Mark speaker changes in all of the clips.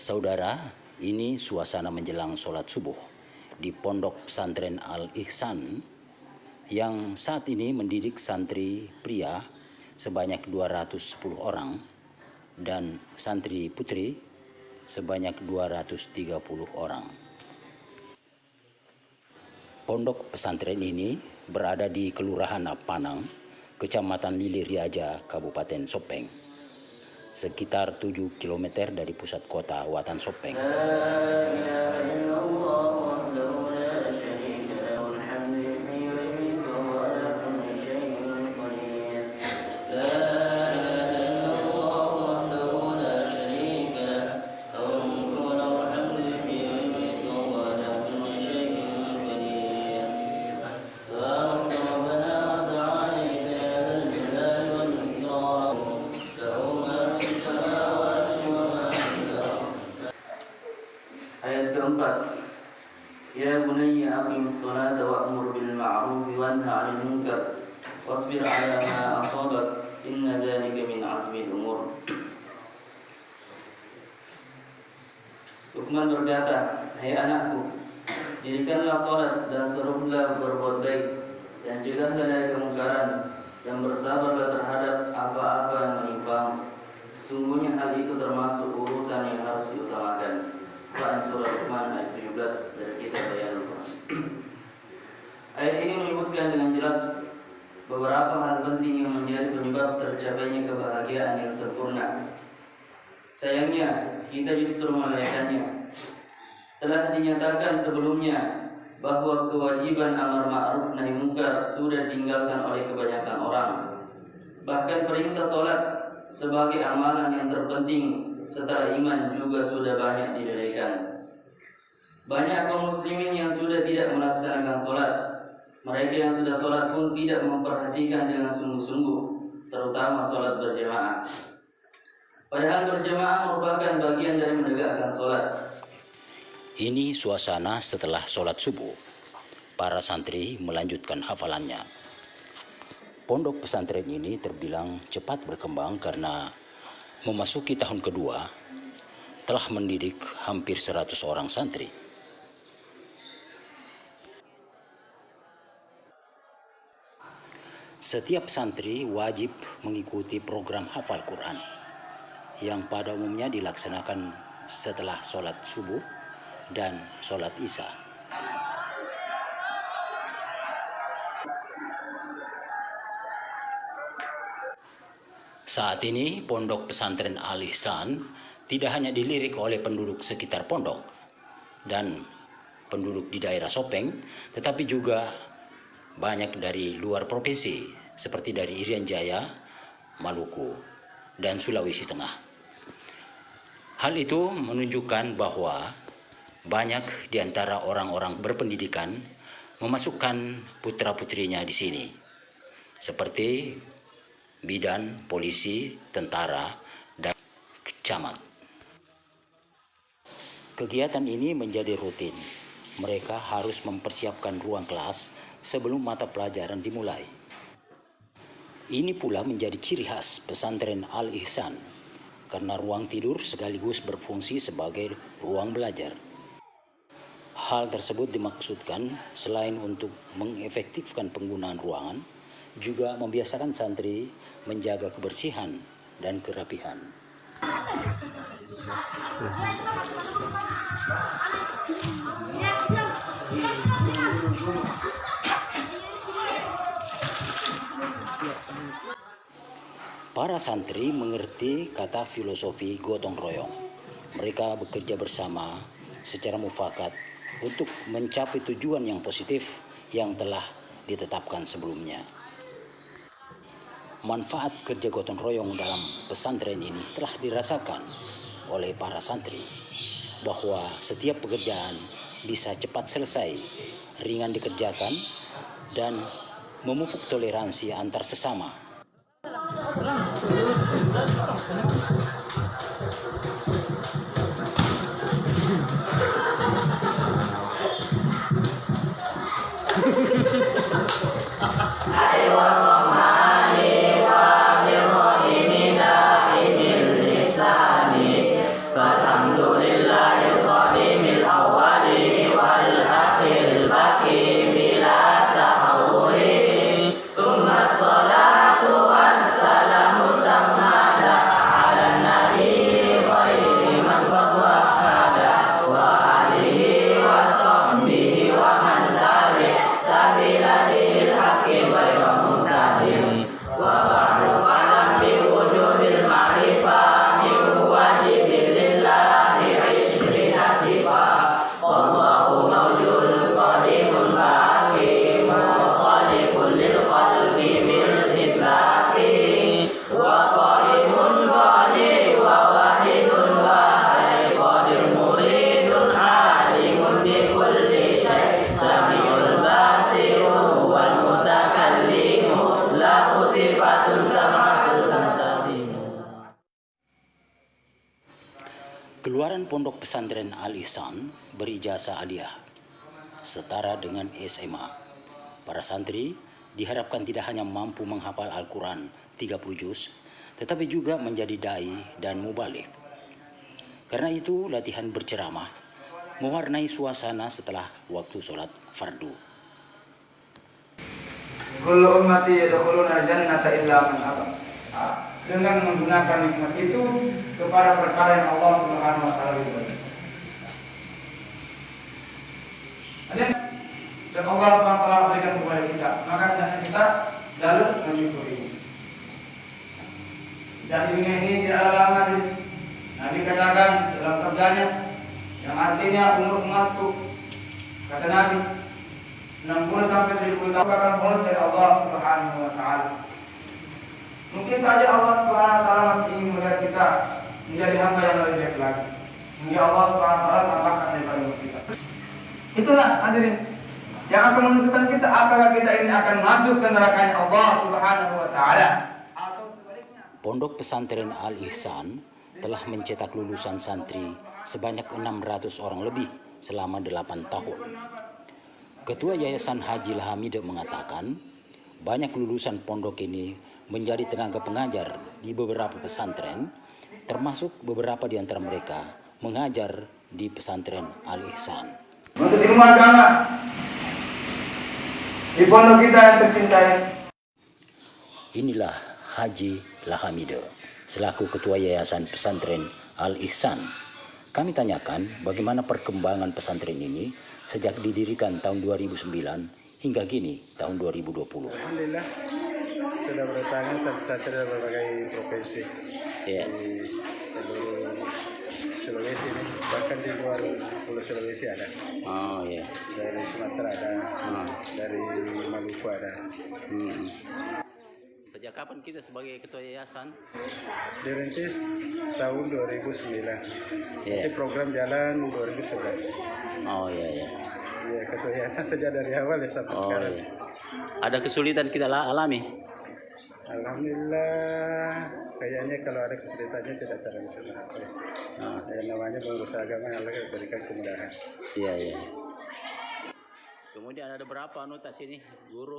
Speaker 1: Saudara, ini suasana menjelang sholat subuh di Pondok Pesantren Al-Ihsan yang saat ini mendidik santri pria sebanyak 210 orang dan santri putri sebanyak 230 orang. Pondok pesantren ini berada di Kelurahan Panang, Kecamatan Lili Riaja, Kabupaten Sopeng, sekitar 7 km dari pusat kota Watan Sopeng.
Speaker 2: Ayat keempat, Ya bunayya aqimis salata wa'mur bil ma'ruf wanha 'anil munkar wasbir 'ala ma asabak inna dzalika min 'azmil umur. Luqman berkata, Hai anakku, dirikanlah salat dan suruhlah berbuat baik dan cegahlah dari kemungkaran dan bersabarlah terhadap apa-apa yang menimpa. Sesungguhnya hal itu termasuk urusan yang harus diutamakan. Quran surah Luqman ayat 17 dari kitab Bayan Al-Quran. Ayat ini menyebutkan dengan jelas beberapa hal penting yang menjadi penyebab tercapainya kebahagiaan yang sempurna. Sayangnya, kita justru melalaikannya. Telah dinyatakan sebelumnya bahwa kewajiban amar ma'ruf nahi munkar sudah ditinggalkan oleh kebanyakan orang. Bahkan perintah sholat sebagai amalan yang terpenting setelah iman juga sudah banyak dilalaikan. Banyak kaum muslimin yang sudah tidak melaksanakan sholat. Mereka yang sudah sholat pun tidak memperhatikan dengan sungguh-sungguh, terutama sholat berjamaah. Padahal berjamaah merupakan bagian dari menegakkan sholat.
Speaker 1: Ini suasana setelah sholat subuh. Para santri melanjutkan hafalannya. Pondok pesantren ini terbilang cepat berkembang karena memasuki tahun kedua telah mendidik hampir 100 orang santri. Setiap santri wajib mengikuti program hafal Quran yang pada umumnya dilaksanakan setelah sholat subuh dan sholat isya. Saat ini Pondok Pesantren Al-Ihsan tidak hanya dilirik oleh penduduk sekitar pondok dan penduduk di daerah Sopeng, tetapi juga banyak dari luar provinsi seperti dari Irian Jaya, Maluku, dan Sulawesi Tengah. Hal itu menunjukkan bahwa banyak di antara orang-orang berpendidikan memasukkan putra-putrinya di sini, seperti bidan, polisi, tentara, dan camat. Kegiatan ini menjadi rutin. Mereka harus mempersiapkan ruang kelas sebelum mata pelajaran dimulai. Ini pula menjadi ciri khas pesantren Al-Ihsan, karena ruang tidur sekaligus berfungsi sebagai ruang belajar. Hal tersebut dimaksudkan selain untuk mengefektifkan penggunaan ruangan, juga membiasakan santri menjaga kebersihan dan kerapihan. Para santri mengerti kata filosofi gotong royong. Mereka bekerja bersama secara mufakat untuk mencapai tujuan yang positif yang telah ditetapkan sebelumnya. Manfaat kerja gotong royong dalam pesantren ini telah dirasakan oleh para santri, bahwa setiap pekerjaan bisa cepat selesai, ringan dikerjakan, dan memupuk toleransi antar sesama.
Speaker 3: Alhamdulillah.
Speaker 1: Keluaran Pondok Pesantren Al-Ihsan berijazah aliyah setara dengan SMA. Para santri diharapkan tidak hanya mampu menghafal Al-Quran 30 juz, tetapi juga menjadi dai dan mubalik. Karena itu latihan berceramah mewarnai suasana setelah waktu sholat fardu.
Speaker 3: Kullu ummati yadkhuluna jannata illa man aba. Dengan menggunakan nikmat itu kepada perkara yang Allah Subhanahu wa taala ridhoi. Dan Allah Subhanahu wa taala berikan kepada kita, maka hendaknya kita jalur menyukuri. Dan dunia ini tidak lama. Nabi katakan dalam sabdanya yang artinya umur umatku, kata Nabi, 60 sampai 70 tahun akan mulai dari Allah Subhanahu wa taala. Mungkin saja Allah Subhanahu wa taala masih ingin melihat kita menjadi hamba yang lebih baik lagi. Hingga Allah Subhanahu wa taala tambahkan daripada kita. Itulah hadirin yang akan menentukan kita apakah kita ini akan masuk ke nerakanya Allah Subhanahu wa taala atau sebaliknya.
Speaker 1: Pondok Pesantren Al-Ihsan telah mencetak lulusan santri sebanyak 600 orang lebih selama 8 tahun. Ketua Yayasan Haji Lahamide mengatakan, banyak lulusan pondok ini menjadi tenaga pengajar di beberapa pesantren, termasuk beberapa di antara mereka mengajar di pesantren Al-Ihsan.
Speaker 3: Untuk ilmu agama di pondok kita yang tercintai.
Speaker 1: Inilah Haji Lahamide, selaku Ketua Yayasan Pesantren Al-Ihsan. Kami tanyakan bagaimana perkembangan pesantren ini sejak didirikan tahun 2009 hingga kini tahun 2020.
Speaker 4: Alhamdulillah sudah berdatangan santri dari berbagai provinsi di seluruh Sulawesi ini, bahkan di luar Pulau Sulawesi ada.
Speaker 1: Oh ya.
Speaker 4: Dari Sumatera ada, dari Maluku ada.
Speaker 1: Sejak kapan kita sebagai ketua yayasan?
Speaker 4: Dirintis tahun 2009. Tapi program jalan 2011.
Speaker 1: Oh iya ya.
Speaker 4: Ya, ketua yayasan sejak dari awal ya sampai sekarang.
Speaker 1: Iya. Ada kesulitan kita alami?
Speaker 4: Alhamdulillah, kayaknya kalau ada kesulitannya tidak terlalu susah. Yang namanya mengurus agama, Allah berikan kemudahan.
Speaker 1: Iya iya. Kemudian ada berapa anggota sini guru?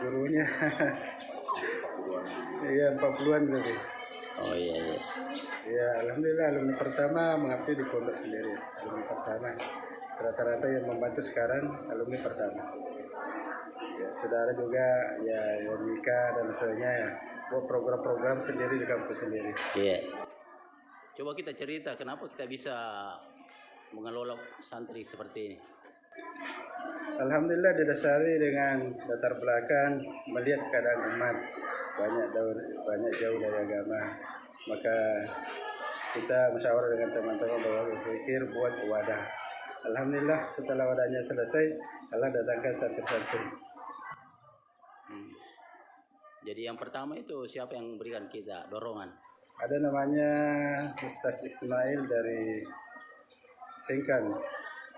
Speaker 4: Gurunya, iya 40-an lebih.
Speaker 1: Oh iya iya.
Speaker 4: Ya alhamdulillah alumni pertama mengabdi di pondok sendiri. Alumni pertama, rata-rata yang membantu sekarang alumni pertama. Ya sudah ada juga ya yang nikah dan sebagainya ya, buat program-program sendiri di kampus sendiri.
Speaker 1: Iya. Coba kita cerita kenapa kita bisa mengelola santri seperti ini.
Speaker 4: Alhamdulillah didasari dengan latar belakang melihat keadaan umat banyak jauh dari agama, maka kita musyawarah dengan teman-teman bahwa berpikir buat wadah. Alhamdulillah setelah wadahnya selesai, Allah datangkan santri-santri.
Speaker 1: Jadi yang pertama itu siapa yang memberikan kita dorongan?
Speaker 4: Ada namanya Ustaz Ismail dari Singkang.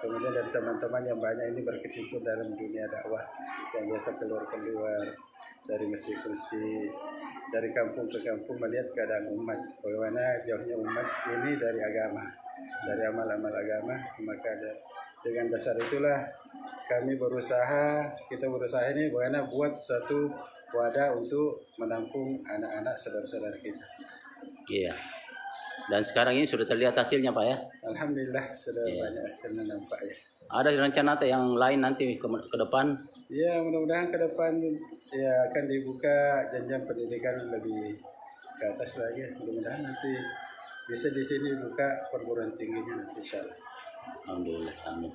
Speaker 4: Kemudian dari teman-teman yang banyak ini berkecimpung dalam dunia dakwah, yang biasa keluar-keluar dari masjid-masjid, dari kampung ke kampung melihat keadaan umat, bagaimana jauhnya umat ini dari agama, dari amal-amal agama. Maka dengan dasar itulah kita berusaha ini bagaimana buat satu wadah untuk menampung anak-anak saudara-saudara kita.
Speaker 1: Iya. Dan sekarang ini sudah terlihat hasilnya Pak ya?
Speaker 4: Alhamdulillah sudah banyak hasilnya nampak ya.
Speaker 1: Ada rencana yang lain nanti ke depan?
Speaker 4: Ya mudah-mudahan ke depan ya akan dibuka jenjang pendidikan lebih ke atas lagi. Mudah-mudahan nanti bisa di sini buka perguruan tingginya nanti insyaallah.
Speaker 1: Alhamdulillah. Amin.